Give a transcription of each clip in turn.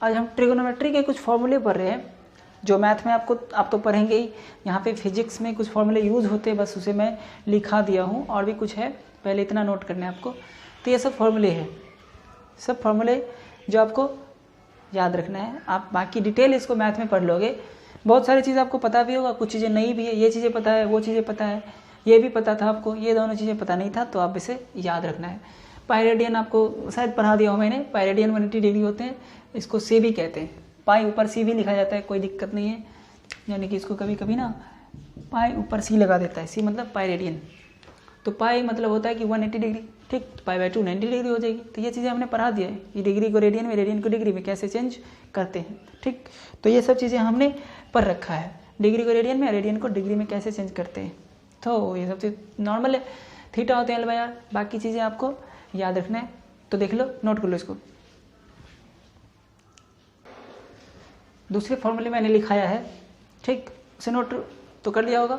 आज हम ट्रिगोनोमेट्री के कुछ फॉर्मूले पढ़ रहे हैं जो मैथ में आप तो पढ़ेंगे ही। यहाँ पे फिजिक्स में कुछ फॉर्मूले यूज़ होते हैं, बस उसे मैं लिखा दिया हूँ। और भी कुछ है, पहले इतना नोट करना है आपको। तो ये सब फॉर्मूले हैं, सब फॉर्मूले जो आपको याद रखना है। आप बाकी डिटेल इसको मैथ में पढ़ लोगे। बहुत सारी चीज़ आपको पता भी होगा, कुछ चीज़ें नहीं भी है। ये चीज़ें पता है, वो चीज़ें पता है, ये भी पता था आपको, ये दोनों चीज़ें पता नहीं था, तो आप इसे याद रखना है। पाई रेडियन आपको शायद पढ़ा दिया हो मैंने। पाई रेडियन 180 डिग्री होते हैं, इसको सी भी कहते हैं। पाई ऊपर सी भी लिखा जाता है, कोई दिक्कत नहीं है। यानी कि इसको कभी कभी ना पाई ऊपर सी लगा देता है, सी मतलब पाई रेडियन। तो पाई मतलब होता है कि 180 डिग्री, ठीक। पाई बाई 2 90 डिग्री हो जाएगी। तो ये चीज़ें हमने पढ़ा दिया है, ये डिग्री को रेडियन में, रेडियन को डिग्री में कैसे चेंज करते हैं, ठीक। तो ये सब चीज़ें हमने पढ़ रखा है, डिग्री को रेडियन में, रेडियन को डिग्री में कैसे चेंज करते हैं। तो ये सब चीज़ नॉर्मल है। थीटा होते हैं L/R, बाकी चीज़ें आपको याद रखना है। तो देख लो, नोट कर लो इसको। दूसरे फॉर्मूले मैंने लिखाया है, ठीक, उसे नोट तो कर लिया होगा,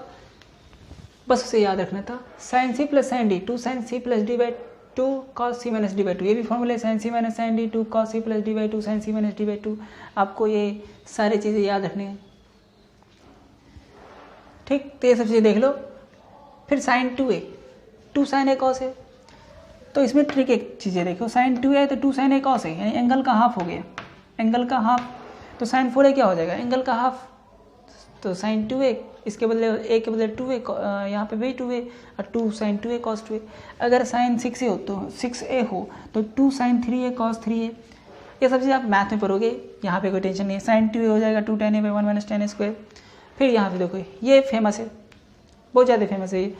बस उसे याद रखना था। Sine C plus sine D, 2 sine C plus D by 2 cos C minus D by 2, ये भी फॉर्मूले sine C minus sine D 2 cos C plus D by 2 sine C minus D by 2। आपको ये सारी चीज़ें याद रखनी है, ठीक। तो ये सब चीज़ें देख लो। फिर साइन 2a, 2 साइन ए कॉस है। तो इसमें ट्रिक एक चीज़ें देखो, साइन 2a है तो 2 साइन ए कॉस है, यानी एंगल का हाफ हो गया, एंगल का हाफ। तो साइन 4a क्या हो जाएगा, एंगल का हाफ। तो साइन 2a, इसके बदले a के बदले 2a, यहाँ पे भी 2a, और 2 साइन 2a कॉस 2a। अगर साइन 6a हो तो 6a हो तो 2 साइन 3a कॉस 3a। ये सब चीज़ आप मैथ में पढ़ोगे, यहाँ पे कोई टेंशन नहीं है। साइन 2a हो जाएगा 2 tan a by 1 minus tan a square. फिर यहाँ पे देखो, ये फेमस है, बहुत ज़्यादा फेमस है ये।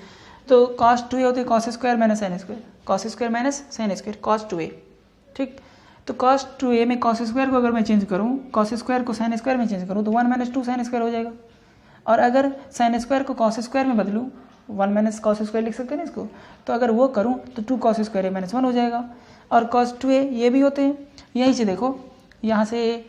तो कॉस 2a होते cos square minus sine square, cos square minus sine square, cos 2a, ठीक। तो कॉस 2a में कॉस स्क्वायर को अगर मैं चेंज करूँ, कॉस स्क्वायर को साइन स्क्वायर में चेंज करूँ तो 1 माइनस 2 साइन स्क्वायर हो जाएगा। और अगर साइन स्क्वायर को कॉस स्क्वायर में बदलूँ, 1 माइनस कॉस स्क्वायर लिख सकते हैं ना इसको, तो अगर वो करूँ तो 2 कॉस स्क्वायर a माइनस 1 हो जाएगा। और कॉस 2a ये भी होते हैं, यहीं से देखो, यहाँ से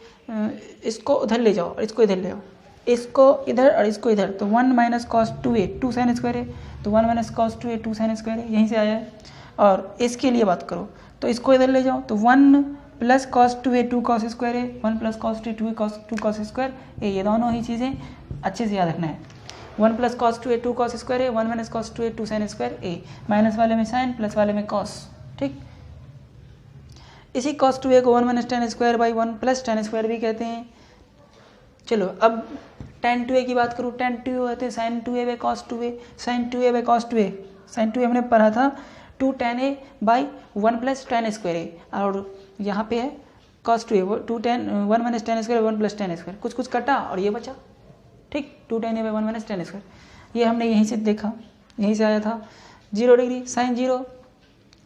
इसको उधर ले जाओ और इसको इधर ले जाओ, इसको इधर और इसको इधर, तो 1 minus cos 2a 2 sine square है, तो 1 minus cos 2a 2 sine square है, यहीं से आया है। और इसके लिए बात करो तो इसको इधर ले जाओ, तो 1 plus cos 2a 2 cos square है, 1 प्लस कॉस 2 कॉस स्क्वायर ए। ये दोनों ही चीज़ें अच्छे से याद रखना है। 1 plus cos 2a 2 cos square है, 1 minus cos 2a 2 sine square A. Minus वाले में साइन, प्लस वाले में कॉस, ठीक। इसी कॉस 2a को 1 minus tan square by 1 plus tan square भी कहते हैं। चलो अब tan 2a की बात करूँ, tan 2a होते हैं sine 2a by cos 2a, sine 2a by cos 2a। Sine 2a हमने पढ़ा था 2 tan a by 1 plus tan square A, और यहाँ पे है cos 2a 1 minus tan square 1 plus tan square, कुछ कुछ कटा और ये बचा, ठीक। 2 tan a by 1 minus tan square, ये हमने यहीं से देखा, यहीं से आया था। 0 डिग्री, साइन 0,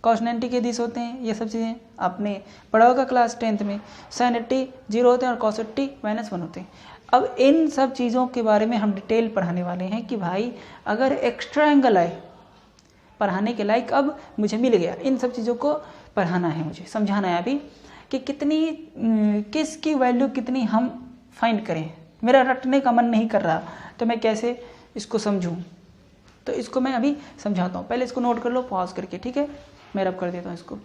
कॉस 90 के दिस होते हैं। ये सब चीज़ें आपने पढ़ा होगा क्लास 10th में। साइन 80 0 होते हैं और कॉस 80 माइनस 1 होते हैं। अब इन सब चीज़ों के बारे में हम डिटेल पढ़ाने वाले हैं कि भाई अगर एक्स्ट्रा एंगल आए पढ़ाने के लायक, अब मुझे मिल गया, इन सब चीज़ों को पढ़ाना है, मुझे समझाना है अभी कि कितनी किसकी वैल्यू कितनी हम फाइंड करें। मेरा रटने का मन नहीं कर रहा तो मैं कैसे इसको समझूं, तो इसको मैं अभी समझाता हूँ। पहले इसको नोट कर लो पॉज करके, ठीक है। मैं रब कर देता हूँ इसको।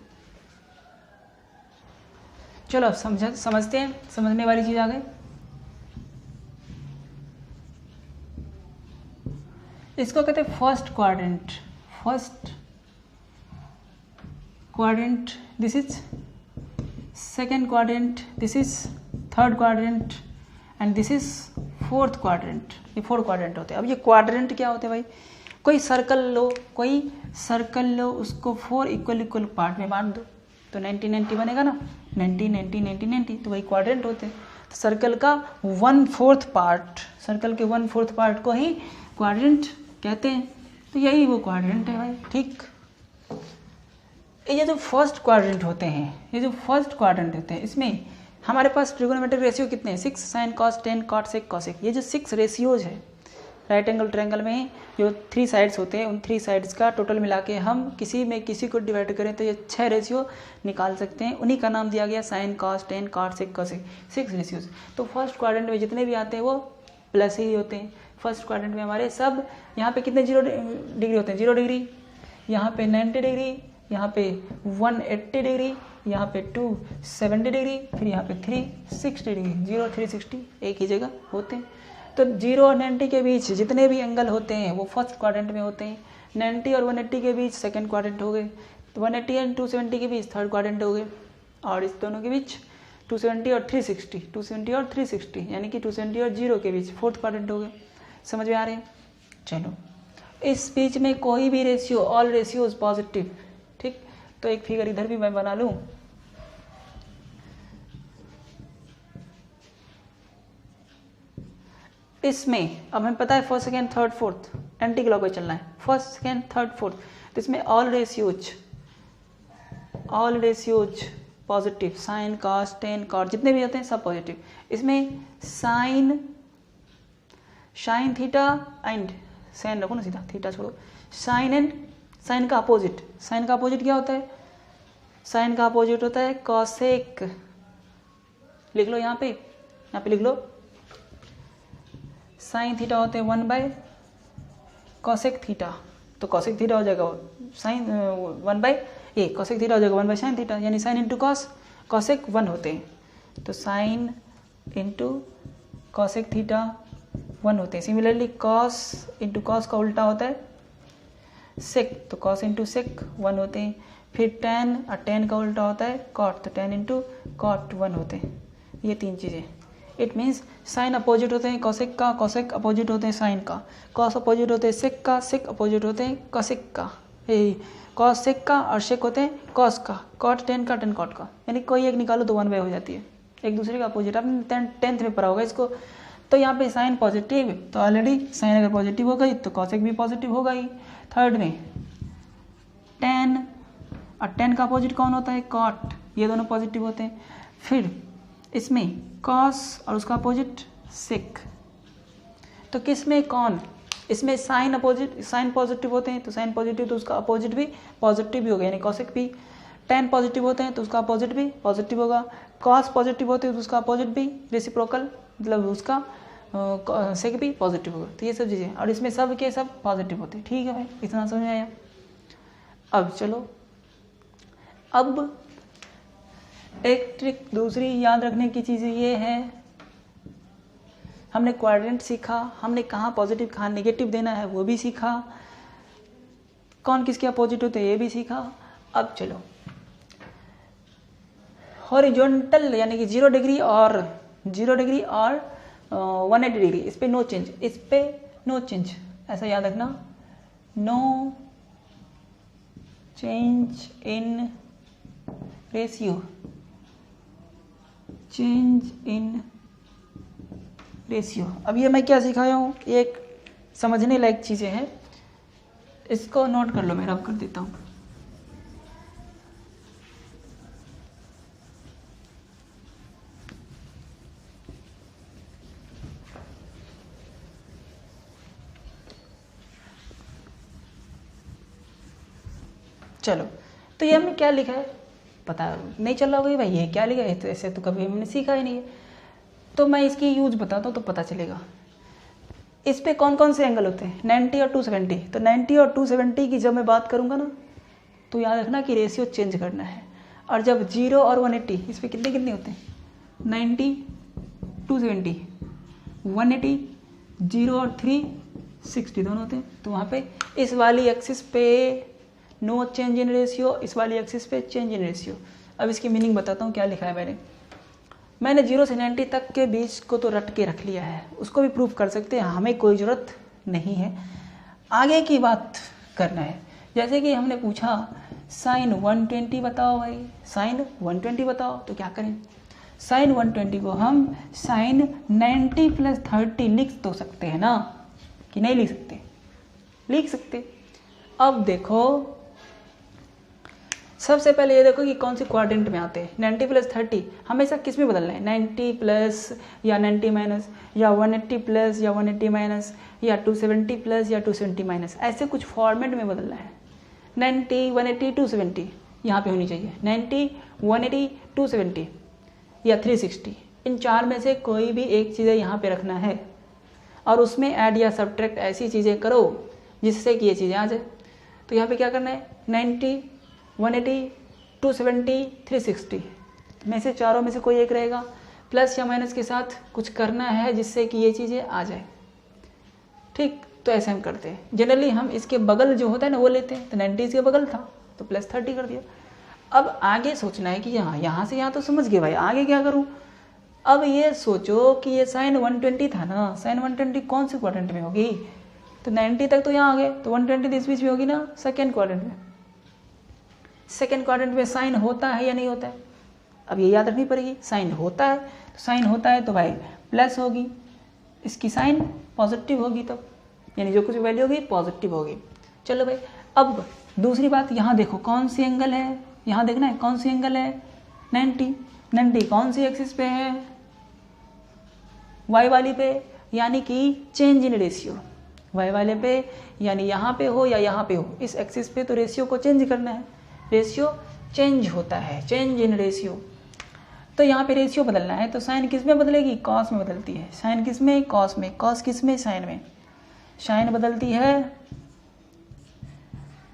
चलो अब समझते हैं, समझने वाली चीज़ आ गई। इसको कहते हैं first quadrant. First quadrant, this is second quadrant, this is third quadrant and this is fourth quadrant. ये 4 क्वाड्रेंट होते हैं। अब ये क्वाड्रेंट क्या होते हैं भाई, कोई सर्कल लो, उसको 4 इक्वल पार्ट में बांट दो तो 90 90 बनेगा ना, 90 90 90 90, तो वही क्वाड्रेंट होते हैं। तो सर्कल का 1/4 पार्ट, सर्कल के 1/4 पार्ट को ही क्वाड्रेंट कहते हैं। तो यही वो क्वाड्रेंट है भाई, ठीक। ये जो फर्स्ट क्वाड्रेंट होते हैं, इसमें हमारे पास ट्रिगोनोमेट्रिक रेशियो कितने हैं, 6 sine cos 10 cot sec cosec. ये जो 6 रेशियोज है राइट एंगल ट्रायंगल में जो 3 साइड्स होते हैं, उन 3 साइड्स का टोटल मिला के हम किसी को डिवाइड करें तो ये 6 रेशियो निकाल सकते हैं। उन्हीं का नाम दिया गया sine cos 10 cot sec cosec, 6 ratios. तो फर्स्ट क्वाड्रेंट में जितने भी आते हैं वो प्लस ही होते हैं। फर्स्ट क्वाड्रेंट में हमारे सब यहाँ पे कितने 0 डिग्री होते हैं, 0 डिग्री, यहाँ पे 90 डिग्री, यहाँ पे 180 डिग्री, यहाँ पे 270 डिग्री, फिर यहाँ पे 360 डिग्री, 0 360 एक ही जगह होते हैं। तो 0 और 90 के बीच जितने भी एंगल होते हैं वो फर्स्ट क्वाड्रेंट में होते हैं। 90 और 180 के बीच सेकंड क्वाड्रेंट हो गए, 180 एंड 270 के बीच थर्ड क्वाड्रेंट हो गए, और इस दोनों के बीच 270 और 360, 270 और 360 यानी कि 270 और 0 के बीच फोर्थ क्वाड्रेंट हो गए। समझ में आ रहे हैं? चलो, इस बीच में कोई भी रेशियो, ऑल रेशियोज पॉजिटिव, ठीक। तो एक फिगर इधर भी मैं बना लूँ। इसमें अब हमें पता है first second third fourth anti clockwise चलना है, फर्स्ट सेकेंड थर्ड फोर्थ। तो इसमें all ratios positive, sine cos tan cot जितने भी होते हैं सब पॉजिटिव। इसमें साइन थीटा एंड साइन रखो ना सीधा, थीटा छोड़ो, साइन एंड साइन का अपोजिट, साइन का अपोजिट क्या होता है? साइन का अपोजिट होता है कॉसेक। लिख लो यहाँ पे लिख लो, साइन थीटा होते हैं 1 कॉसेक थीटा, तो कॉसेक थीटा हो जाएगा साइन 1 कॉसेक थीटा हो जाएगा 1 साइन थीटा, यानी साइन इंटू कॉस, कॉसेक 1 होते हैं, तो साइन इंटू कॉसेक थीटा 1 होते हैं। सिमिलरली कॉस इंटू कॉस का उल्टा होता है सेक, तो कॉस इंटू सेक 1 होते हैं। फिर टेन, और टेन का उल्टा होता है कॉट, तो टेन इंटू कॉट 1 होते हैं। ये तीन चीज़ें। इट मीन्स साइन अपोजिट होते हैं कॉसेक का, कॉसेक अपोजिट होते हैं साइन का, कॉस अपोजिट होते हैं सेक का, सेक अपोजिट होते हैं कॉसेक का, कॉस सेक का, और सेक होते हैं कॉस का, कॉट टेन का, टेन कॉट का, यानी कोई एक निकालो तो 1 हो जाती है, एक दूसरे का अपोजिट। आपने 10th में पढ़ा होगा इसको। तो यहाँ पे साइन पॉजिटिव, तो ऑलरेडी साइन अगर पॉजिटिव हो गई तो कॉसेक भी पॉजिटिव होगा ही। थर्ड में टेन, और टेन का अपोजिट कौन होता है? कॉट, ये दोनों पॉजिटिव होते हैं। फिर इसमें कॉस और उसका अपोजिट सेक, तो किस में कौन? इसमें साइन अपोजिट, साइन पॉजिटिव होते हैं तो साइन पॉजिटिव, तो उसका अपोजिट भी पॉजिटिव भी होगा, यानी कॉसेक भी। टेन पॉजिटिव होते हैं तो उसका अपोजिट भी पॉजिटिव होगा। कॉस पॉजिटिव होते हैं तो उसका अपोजिट भी रेसिप्रोकल, मतलब उसका सेक भी पॉजिटिव होगा। तो ये सब चीज़ें, और इसमें सब के सब पॉजिटिव होते हैं। ठीक है भाई, इतना समझ में आया? अब चलो, अब एक ट्रिक दूसरी याद रखने की चीज़ ये है, हमने क्वाड्रेंट सीखा, हमने कहाँ पॉजिटिव कहाँ नेगेटिव देना है वो भी सीखा, कौन किसके अपोजिट होते हैं ये भी सीखा। अब चलो, हॉरिजॉन्टल यानी कि 0 डिग्री और 180 डिग्री, इस पे नो चेंज, इस पे नो चेंज, ऐसा याद रखना, no change in ratio, change in ratio. अब ये मैं क्या सिखाया हूँ, एक समझने लायक चीज़ें हैं, इसको नोट कर लो, मैं रब कर देता हूँ। चलो, तो ये हमने क्या लिखा है पता नहीं चल रहा होगा भाई ये क्या लिखा है, तो ऐसे तो कभी हमने सीखा ही नहीं है, तो मैं इसकी यूज बताता हूँ तो पता चलेगा। इस पे कौन कौन से एंगल होते हैं? 90 और 270। तो 90 और 270 की जब मैं बात करूँगा ना, तो याद रखना कि रेशियो चेंज करना है। और जब 0 और 180, इस पर कितने कितने होते हैं? 90 270, 180 0 और 360 दोनों होते हैं। तो वहाँ पे इस वाली एक्सिस पे नो चेंज इन रेशियो, इस वाली एक्सिस पे चेंज इन रेशियो। अब इसकी मीनिंग बताता हूँ क्या लिखा है मैंने 0 से 90 तक के बीच को तो रट के रख लिया है, उसको भी प्रूफ कर सकते हैं, हमें कोई ज़रूरत नहीं है, आगे की बात करना है। जैसे कि हमने पूछा साइन 120 बताओ भाई, साइन 120 बताओ, तो क्या करें? साइन 120 को हम साइन 90 + 30 लिख तो सकते हैं ना, कि नहीं लिख सकते? लिख सकते। अब देखो, सबसे पहले ये देखो कि कौन से क्वाड्रेंट में आते हैं। 90 + 30 हमेशा किस में बदलना है? 90 प्लस या 90 माइनस, या 180 प्लस या 180 माइनस, या 270 प्लस या 270 माइनस, ऐसे कुछ फॉर्मेट में बदलना है। 90 180 270 यहाँ पे होनी चाहिए, 90 180 270 या 360, इन चार में से कोई भी एक चीज़ें यहाँ पे रखना है, और उसमें ऐड या सब्ट्रैक्ट ऐसी चीज़ें करो जिससे कि ये चीज़ें आ जाए। तो यहाँ पे क्या करना है? 90 180, 270, 360 में से चारों में से कोई एक रहेगा। प्लस या माइनस के साथ कुछ करना है जिससे कि ये चीज़ें आ जाए, ठीक। तो ऐसे हम करते हैं। जनरली हम इसके बगल जो होता है ना वो लेते हैं, तो 90 इसके बगल था तो प्लस 30 कर दिया। अब आगे सोचना है कि यहाँ से यहाँ तो समझ गए भाई, आगे क्या करूँ। अब ये सोचो कि ये साइन 120 था ना, साइन 120 कौन से क्वाड्रेंट में होगी, तो 90 तक तो यहाँ आ गए, तो 120 इस बीच में होगी ना, सेकेंड क्वाड्रेंट में। सेकेंड क्वाड्रेंट में साइन होता है या नहीं होता है, अब ये याद रखनी पड़ेगी। साइन होता है, तो साइन होता है तो भाई प्लस होगी, इसकी साइन पॉजिटिव होगी, तब यानी जो कुछ वैल्यू होगी पॉजिटिव होगी। चलो भाई, अब दूसरी बात, यहाँ देखो कौन सी एंगल है, यहाँ देखना है कौन सी एंगल है, 90। 90 कौन सी एक्सिस पे है, वाई वाली पे, यानी कि चेंज इन रेशियो। वाई वाले पे यानी यहाँ पे हो या यहाँ पे हो, इस एक्सिस पे तो रेशियो को चेंज करना है, रेशियो चेंज होता है, चेंज इन रेशियो। तो यहाँ पे रेशियो बदलना है, तो साइन किस में बदलेगी, कॉस में बदलती है। साइन किस में, कॉस में। कॉस किस में, साइन में। साइन बदलती है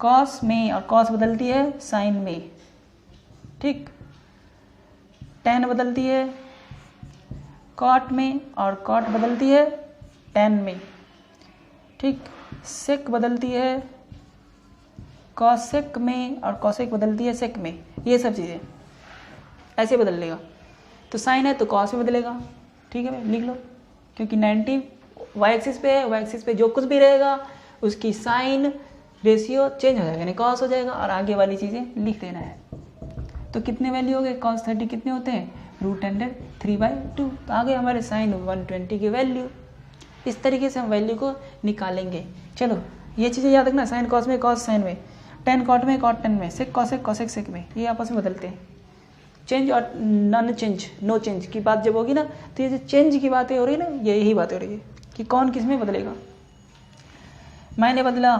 कॉस में और कॉस बदलती है साइन में, ठीक। टेन बदलती है कॉट में और कॉट बदलती है टेन में, ठीक। सेक बदलती है कॉसेक में और कॉसेक बदलती है सेक में। ये सब चीज़ें ऐसे बदल लेगा। तो साइन है तो कॉस में बदलेगा, ठीक है भाई, लिख लो। क्योंकि 90 वाई एक्सिस पे है, वाई एक्सिस पे जो कुछ भी रहेगा उसकी साइन रेशियो चेंज हो जाएगा, यानी कॉस हो जाएगा, और आगे वाली चीज़ें लिख देना है। तो कितने वैल्यू हो गए, cos 30 कितने होते हैं, √3/2। तो आ गए हमारे साइन 120 की वैल्यू। इस तरीके से हम वैल्यू को निकालेंगे। चलो ये चीज़ें याद रखना, साइन कॉस में, कॉस साइन में, टेन कॉट में, कॉट टेन में, सेक कॉसेक, कॉसेक सेक में, ये आपस में बदलते हैं। चेंज और नॉन चेंज, नो चेंज की बात जब होगी ना, तो ये जो चेंज की बातें हो रही है ना, यही बात हो रही है कि कौन किस में बदलेगा। मैंने बदला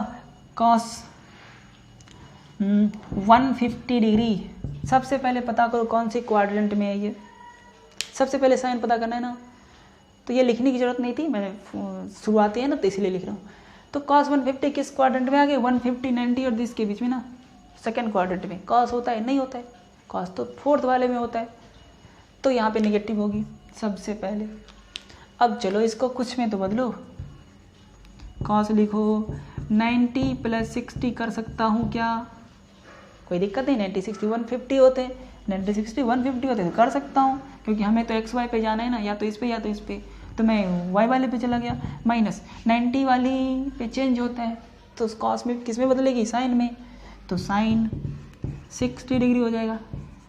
कॉस 150 डिग्री। सबसे पहले पता करो कौन सी क्वाड्रेंट में है ये, सबसे पहले साइन पता करना है ना। तो ये लिखने की जरूरत नहीं थी, मैंने शुरुआती है ना तो इसलिए लिख रहा हूँ। तो cos 150 किस क्वाड्रेंट में आ गए, 150, 90 और 10 के बीच में ना, सेकंड क्वाड्रेंट में। cos होता है, नहीं होता है, cos तो फोर्थ वाले में होता है, तो यहाँ पे नेगेटिव होगी सबसे पहले। अब चलो इसको कुछ में तो बदलो, cos लिखो 90 + 60 कर सकता हूँ क्या, कोई दिक्कत नहीं। 90 60 150 होते हैं, 90 60 150 होते हैं तो कर सकता हूँ, क्योंकि हमें तो एक्स वाई पे जाना है ना, या तो इस पे या तो इस पे। तो मैं वाई वाले पे चला गया, माइनस 90 वाली पे चेंज होता है, तो कॉस में किस में बदलेगी, साइन में। तो साइन 60 डिग्री हो जाएगा,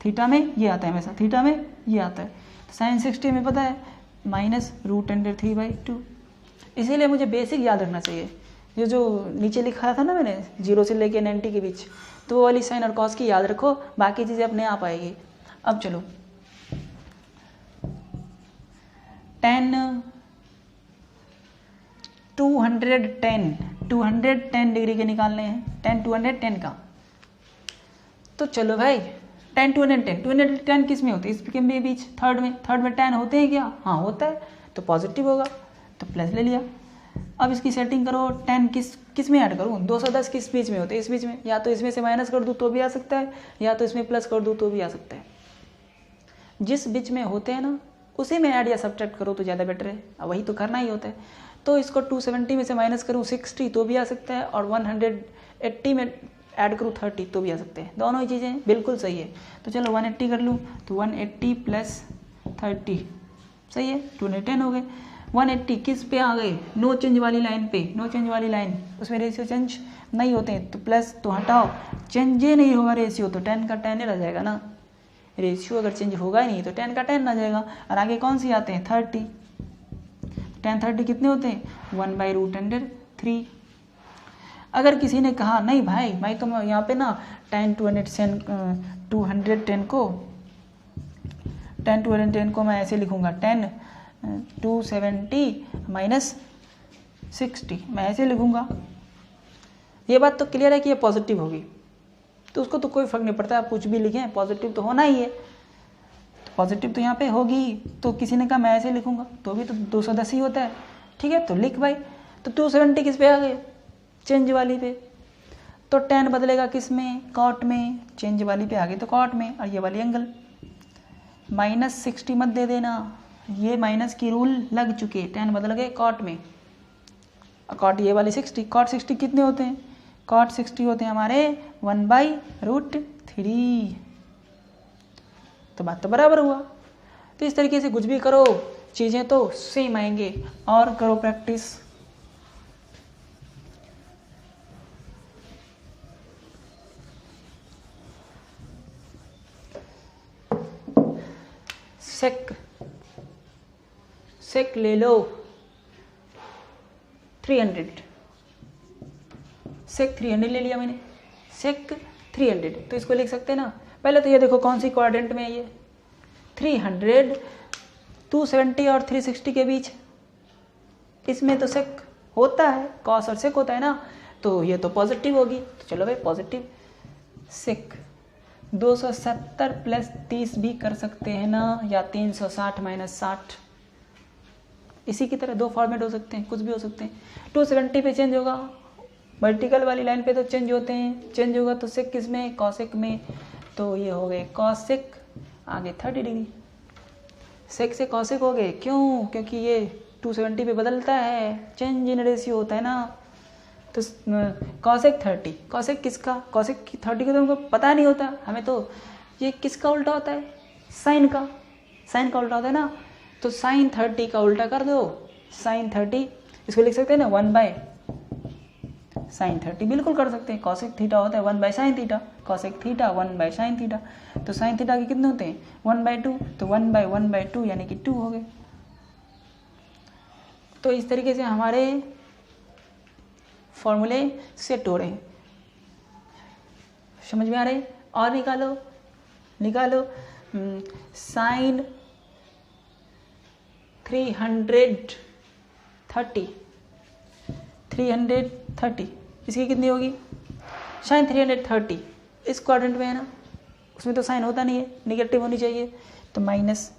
थीटा में ये आता है हमेशा, थीटा में ये आता है। तो साइन 60 में पता है -√3/2। इसीलिए मुझे बेसिक याद रखना चाहिए। ये जो नीचे लिखा था ना मैंने 0 से लेके 90 के बीच, तो वो वाली साइन और कॉस की याद रखो, बाकी चीज़ें अपने आप आएगी। अब चलो tan 210 डिग्री के निकालने हैं, tan 210 का। तो चलो भाई tan 210 किस में होते हैं, इसके बीच, थर्ड में tan होते हैं क्या, हाँ होता है, तो पॉजिटिव होगा, तो प्लस ले लिया। अब इसकी सेटिंग करो, tan किस में ऐड करूँ, 210 किस बीच में होते हैं, इस बीच में। या तो इसमें से माइनस कर दूँ तो भी आ सकता है, या तो इसमें प्लस कर दूँ तो भी आ सकता है। जिस बीच में होते हैं ना उसी में ऐड या सब्ट्रैक्ट करो तो ज़्यादा बेटर है, अब वही तो करना ही होता है। तो इसको 270 में से माइनस करूँ 60 तो भी आ सकता है, और 180 में ऐड करूँ 30 तो भी आ सकते हैं, दोनों ही चीज़ें बिल्कुल सही है। तो चलो 180 कर लूँ, तो 180 + 30 सही है, 210 हो गए। 180 किस पे आ गए, नो चेंज वाली लाइन पे, नो चेंज वाली लाइन, उसमें रेशियो चेंज नहीं होते हैं, तो प्लस तो हटाओ, चेंज ही नहीं होगा रेशियो, तो 10 का 10 ही रह जाएगा ना। रेशियो अगर चेंज होगा ही नहीं तो 10 का 10 आ जाएगा। और आगे कौन सी आते हैं, 30, tan 30 कितने होते हैं, 1/√3। अगर किसी ने कहा नहीं भाई मैं तो यहाँ पे ना tan 210 को मैं ऐसे लिखूँगा, tan 270 - 60 मैं ऐसे लिखूँगा, ये बात तो क्लियर है कि ये पॉजिटिव होगी, तो उसको तो कोई फर्क नहीं पड़ता, आप कुछ भी लिखें पॉजिटिव तो होना ही है। तो पॉजिटिव तो यहाँ पे होगी, तो किसी ने कहा मैं ऐसे लिखूँगा तो भी तो 210 ही होता है, ठीक है, तो लिख भाई। तो 270 किस पे आ गए, चेंज वाली पे, तो tan बदलेगा किस में, कॉट में, चेंज वाली पे आ गई तो कॉट में, और ये वाली एंगल -60 मत दे देना, ये माइनस की रूल लग चुके, tan बदल गए कॉट में, और कॉट ये वाली 60, कॉट 60 कितने होते हैं, कॉट 60 होते हैं हमारे 1/√3। तो बात तो बराबर हुआ। तो इस तरीके से कुछ भी करो चीज़ें तो सेम आएंगे। और करो प्रैक्टिस। सेक ले लो 300, सेक 300 ले लिया मैंने, सेक 300, तो इसको लिख सकते हैं ना। पहले तो ये देखो कौन सी क्वाड्रेंट में है ये, 300, 270 और 360 के बीच, इसमें तो सेक होता है, कॉस और सेक होता है ना, तो ये तो पॉजिटिव होगी। तो चलो भाई पॉजिटिव सेक 270 + 30 भी कर सकते हैं ना, या 360 - 60, इसी की तरह दो फॉर्मेट हो सकते हैं, कुछ भी हो सकते हैं। 270 पे चेंज होगा, वर्टिकल वाली लाइन पे तो चेंज होते हैं, चेंज होगा तो सेक किस में, कॉसेक में, तो ये हो गए कॉसेक, आगे 30 डिग्री, सेक से कॉसेक हो गए। क्यों? क्योंकि ये 270 पे बदलता है, चेंज इन रेशियो होता है ना। तो कॉसेक 30, कॉसेक किसका, कॉसेक 30 का तो हमको पता नहीं होता, हमें तो ये किसका उल्टा होता है, साइन का, साइन का उल्टा होता है ना। तो साइन 30 का उल्टा कर दो, साइन 30, इसको लिख सकते हैं ना 1/sin 30, बिल्कुल कर सकते हैं। कॉसेक थीटा होता है 1/sin theta, cosec theta 1/sin theta, तो साइन थीटा के कितने होते हैं 1/2, तो 1/1/2 यानी कि 2 हो गए। तो इस तरीके से हमारे फॉर्मूले सेट हो रहे हैं, समझ में आ रहे हैं। और निकालो साइन 330, इसकी कितनी होगी, साइन 330, इस क्वाड्रेंट में है ना, उसमें तो साइन होता नहीं है, निगेटिव होनी चाहिए, तो माइनस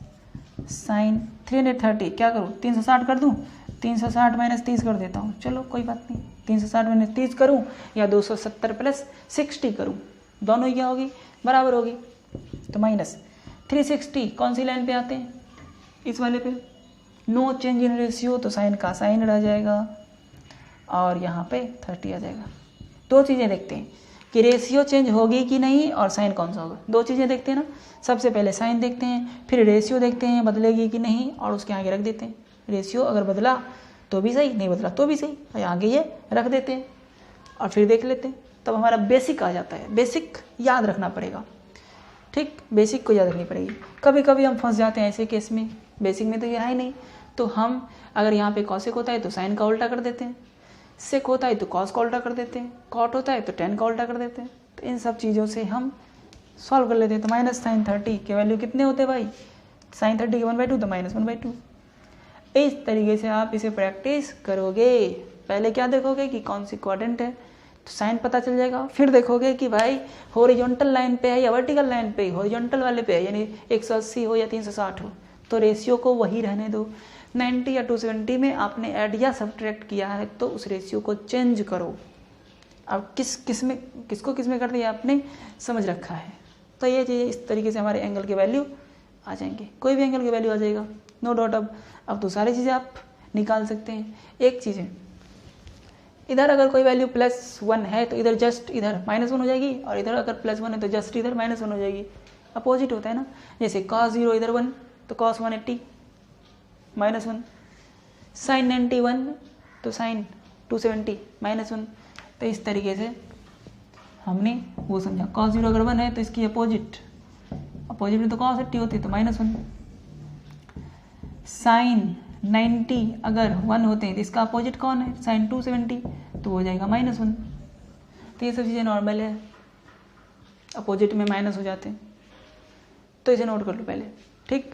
साइन 330, क्या करूँ 360 कर दूँ, 360 - 30 कर देता हूँ, चलो कोई बात नहीं, 360 - 30 करूँ या 270 + 60 करूँ, दोनों ही क्या होगी, बराबर होगी। तो -360 कौन सी लाइन पे आते हैं, इस वाले पे, नो चेंज इन रेशियो, तो साइन का साइन रह जाएगा, और यहाँ पे 30 आ जाएगा। दो चीज़ें देखते हैं कि रेशियो चेंज होगी कि नहीं, और साइन कौन सा होगा, दो चीज़ें देखते हैं ना। सबसे पहले साइन देखते हैं, फिर रेशियो देखते हैं बदलेगी कि नहीं, और उसके आगे रख देते हैं। रेशियो अगर बदला तो भी सही, नहीं बदला तो भी सही, और आगे ये रख देते हैं, और फिर देख लेते हैं, तब हमारा बेसिक आ जाता है। बेसिक याद रखना पड़ेगा, ठीक, बेसिक को याद रखनी पड़ेगी। कभी कभी हम फंस जाते हैं ऐसे केस में, बेसिक में तो ये है ही नहीं, तो हम अगर यहाँ पे कॉसेक होता है तो साइन का उल्टा कर देते हैं, सेक होता है तो कॉस का उल्टा कर देते हैं, कॉट होता है तो टेन का उल्टा कर देते हैं। तो इन सब चीज़ों से हम सॉल्व कर लेते हैं। तो -sin 30 के वैल्यू कितने होते हैं भाई, sin 30 के 1/2, तो -1/2। इस तरीके से आप इसे प्रैक्टिस करोगे। पहले क्या देखोगे कि कौन सी क्वाड्रेंट है, तो साइन पता चल जाएगा। फिर देखोगे कि भाई हॉरिजॉन्टल लाइन पे है या वर्टिकल लाइन पे, हॉरिजॉन्टल वाले पे है, यानी 180 हो या 360 हो, तो रेशियो को वही रहने दो। 90 या 270 में आपने ऐड या सब्ट्रैक्ट किया है तो उस रेशियो को चेंज करो। अब किसको किस में कर दिया आपने समझ रखा है। तो ये चीज़ें इस तरीके से हमारे एंगल के वैल्यू आ जाएंगे, कोई भी एंगल के वैल्यू आ जाएगा, नो डाउट। अब तो सारी चीज़ें आप निकाल सकते हैं। एक चीज़ है, इधर अगर कोई वैल्यू +1 है तो इधर जस्ट इधर -1 हो जाएगी, और इधर अगर +1 है तो जस्ट इधर -1 हो जाएगी। अपोजिट होता है ना, जैसे cos 0 इधर 1 तो cos 180 -1, sin 91 तो sin 270 -1। तो इस तरीके से हमने वो समझा। cos 0 अगर 1 है तो इसकी अपोजिट में तो cos 80 होती है तो -1। sin 90 अगर 1 होते हैं तो इसका अपोजिट कौन है, sin 270 तो हो जाएगा -1। तो ये सब चीज़ें नॉर्मल है, अपोजिट में माइनस हो जाते हैं, तो इसे नोट कर लो पहले, ठीक।